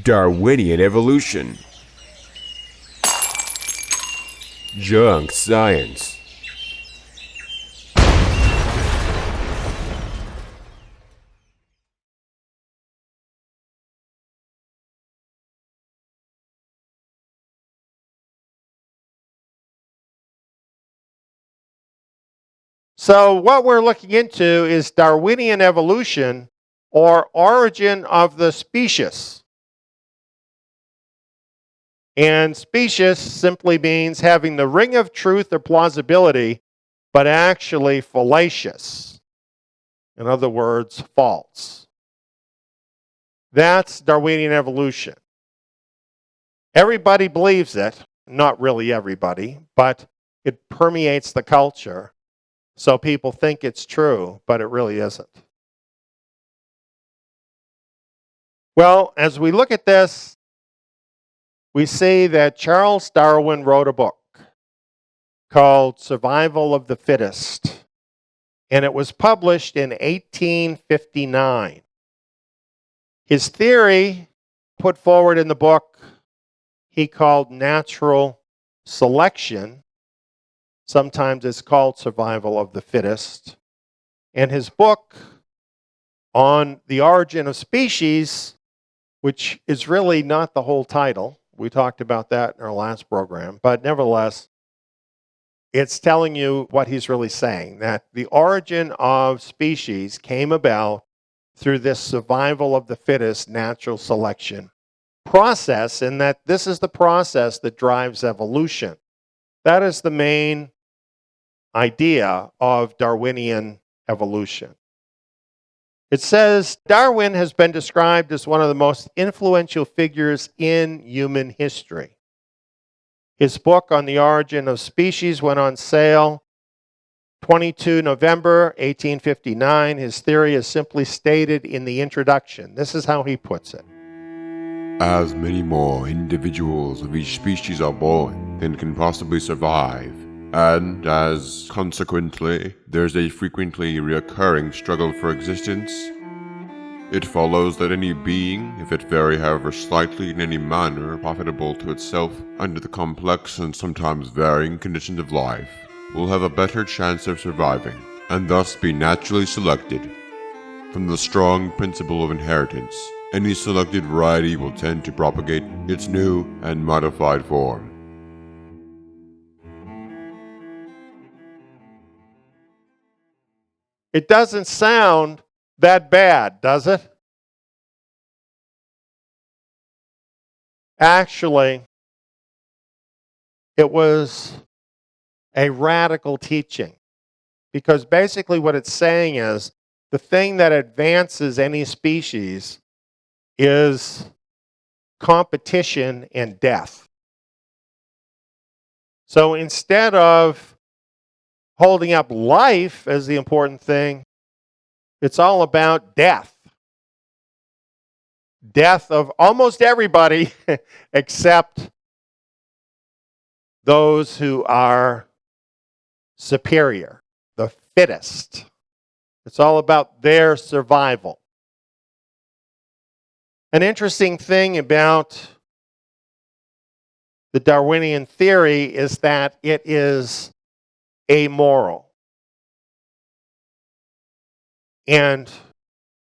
Darwinian evolution. Junk science. So what we're looking into is Darwinian evolution, or origin of the species. And specious simply means having the ring of truth or plausibility, but actually fallacious. In other words, false. That's Darwinian evolution. Everybody believes it, not really everybody, but it permeates the culture. So people think it's true, but it really isn't. Well, as we look at this, we see that Charles Darwin wrote a book called Survival of the Fittest, and it was published in 1859. His theory, put forward in the book, he called natural selection. Sometimes it's called survival of the fittest. And his book on the origin of species, which is really not the whole title. We talked about that in our last program. But nevertheless, it's telling you what he's really saying, that the origin of species came about through this survival of the fittest natural selection process, and that this is the process that drives evolution. That is the main idea of Darwinian evolution. It says Darwin has been described as one of the most influential figures in human history. His book on the origin of species went on sale 22 November 1859. His theory is simply stated in the introduction. This is how he puts it. As many more individuals of each species are born than can possibly survive, and as, consequently, there's a frequently recurring struggle for existence, it follows that any being, if it vary however slightly in any manner profitable to itself under the complex and sometimes varying conditions of life, will have a better chance of surviving, and thus be naturally selected. From the strong principle of inheritance, any selected variety will tend to propagate its new and modified form. It doesn't sound that bad, does it? Actually, it was a radical teaching, because basically what it's saying is the thing that advances any species is competition and death. So instead of holding up life as the important thing, it's all about death. Death of almost everybody except those who are superior, the fittest. It's all about their survival. An interesting thing about the Darwinian theory is that it is amoral. And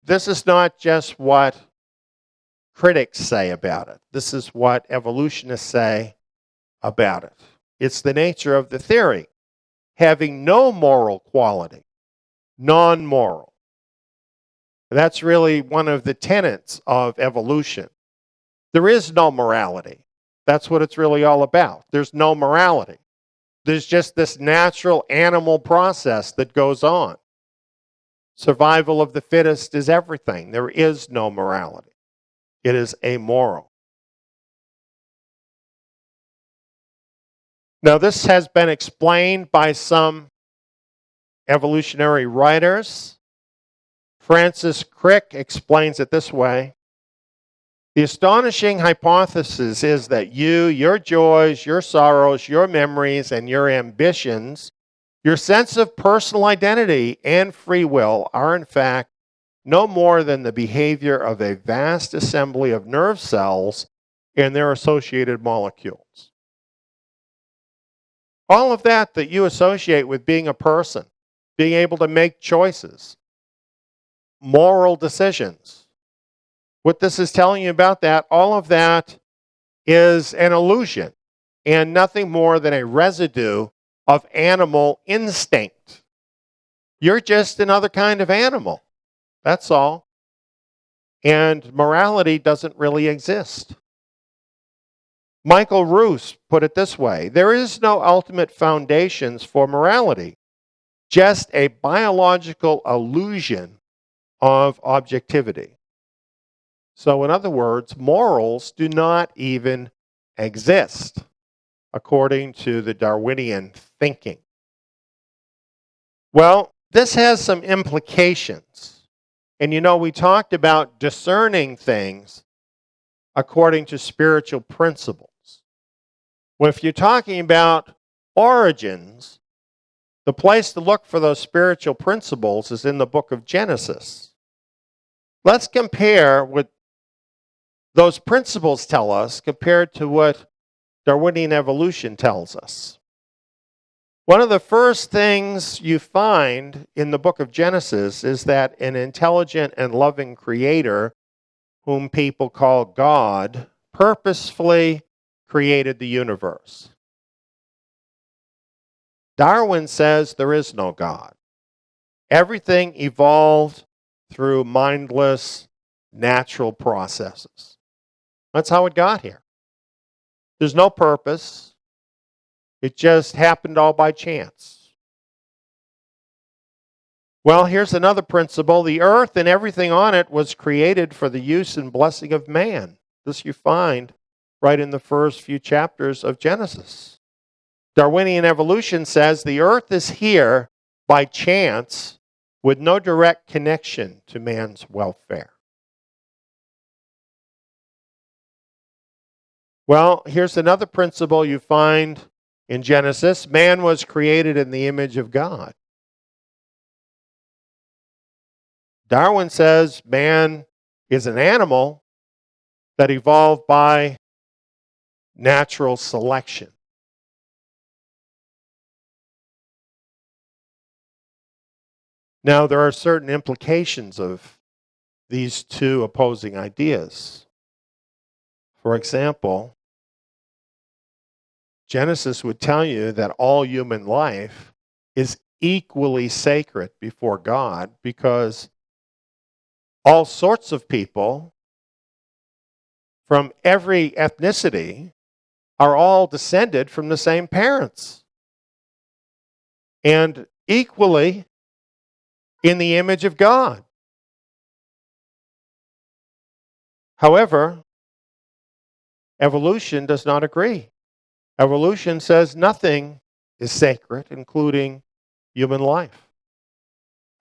this is not just what critics say about it. This is what evolutionists say about it. It's the nature of the theory, having no moral quality, non-moral. That's really one of the tenets of evolution. There is no morality. That's what it's really all about. There's no morality. There's just this natural animal process that goes on. Survival of the fittest is everything. There is no morality. It is amoral. Now, this has been explained by some evolutionary writers. Francis Crick explains it this way. The astonishing hypothesis is that you, your joys, your sorrows, your memories, and your ambitions, your sense of personal identity and free will are in fact no more than the behavior of a vast assembly of nerve cells and their associated molecules. All of that you associate with being a person, being able to make choices, moral decisions. What this is telling you about that, all of that is an illusion and nothing more than a residue of animal instinct. You're just another kind of animal. That's all. And morality doesn't really exist. Michael Roos put it this way: there is no ultimate foundations for morality, just a biological illusion of objectivity. So, in other words, morals do not even exist, according to the Darwinian thinking. Well, this has some implications. And we talked about discerning things according to spiritual principles. Well, if you're talking about origins, the place to look for those spiritual principles is in the book of Genesis. Let's compare what those principles tell us compared to what Darwinian evolution tells us. One of the first things you find in the book of Genesis is that an intelligent and loving creator, whom people call God, purposefully created the universe. Darwin says there is no God. Everything evolved through mindless, natural processes. That's how it got here. There's no purpose. It just happened all by chance. Well, here's another principle. The earth and everything on it was created for the use and blessing of man. This you find right in the first few chapters of Genesis. Darwinian evolution says the earth is here by chance with no direct connection to man's welfare. Well, here's another principle you find in Genesis. Man was created in the image of God. Darwin says man is an animal that evolved by natural selection. Now, there are certain implications of these two opposing ideas. For example, Genesis would tell you that all human life is equally sacred before God because all sorts of people from every ethnicity are all descended from the same parents and equally in the image of God. However, evolution does not agree. Evolution says nothing is sacred, including human life.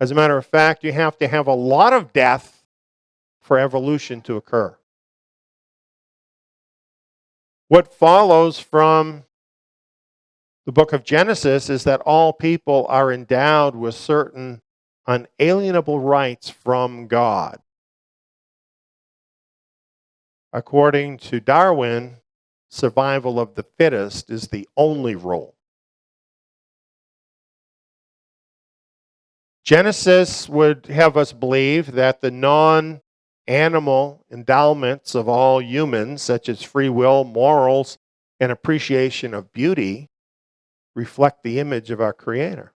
As a matter of fact, you have to have a lot of death for evolution to occur. What follows from the book of Genesis is that all people are endowed with certain unalienable rights from God. According to Darwin, survival of the fittest is the only rule. Genesis would have us believe that the non-animal endowments of all humans, such as free will, morals, and appreciation of beauty, reflect the image of our Creator.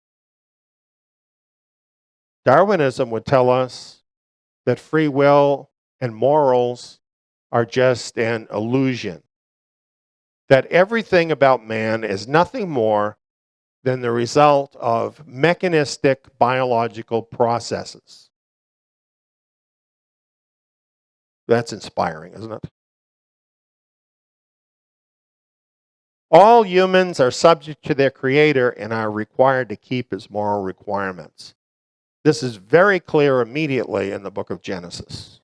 Darwinism would tell us that free will and morals are just an illusion, that everything about man is nothing more than the result of mechanistic biological processes. That's inspiring, isn't it? All humans are subject to their Creator and are required to keep His moral requirements. This is very clear immediately in the book of Genesis.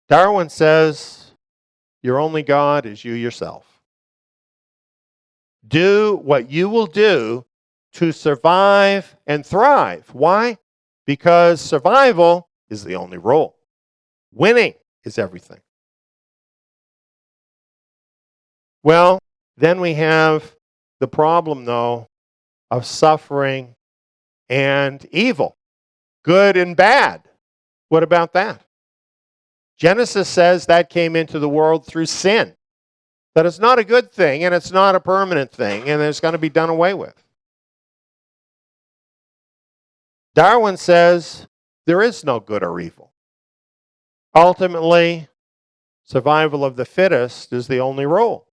Darwin says, your only God is you yourself. Do what you will do to survive and thrive. Why? because survival is the only role. Winning is everything. Well, then we have the problem, though, of suffering and evil, good and bad. What about that? Genesis says that came into the world through sin. That it's not a good thing, and it's not a permanent thing, and it's going to be done away with. Darwin says there is no good or evil. Ultimately, survival of the fittest is the only rule.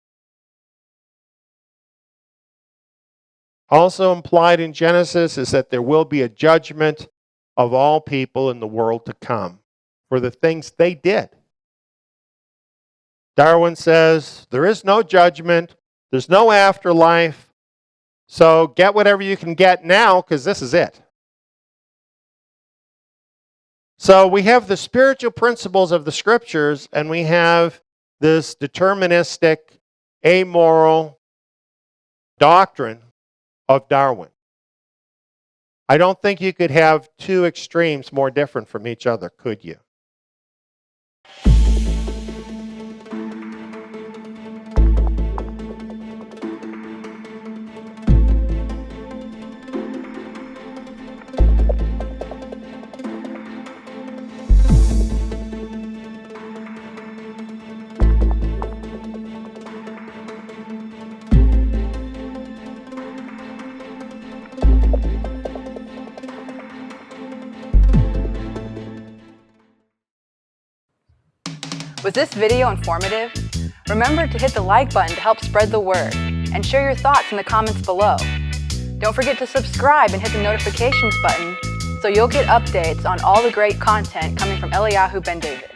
Also implied in Genesis is that there will be a judgment of all people in the world to come for the things they did. Darwin says there is no judgment, there's no afterlife, so get whatever you can get now because this is it. So we have the spiritual principles of the scriptures, and we have this deterministic, amoral doctrine of Darwin. I don't think you could have two extremes more different from each other, could you? Was this video informative? Remember to hit the like button to help spread the word, and share your thoughts in the comments below. Don't forget to subscribe and hit the notifications button so you'll get updates on all the great content coming from Eliyahu Ben David.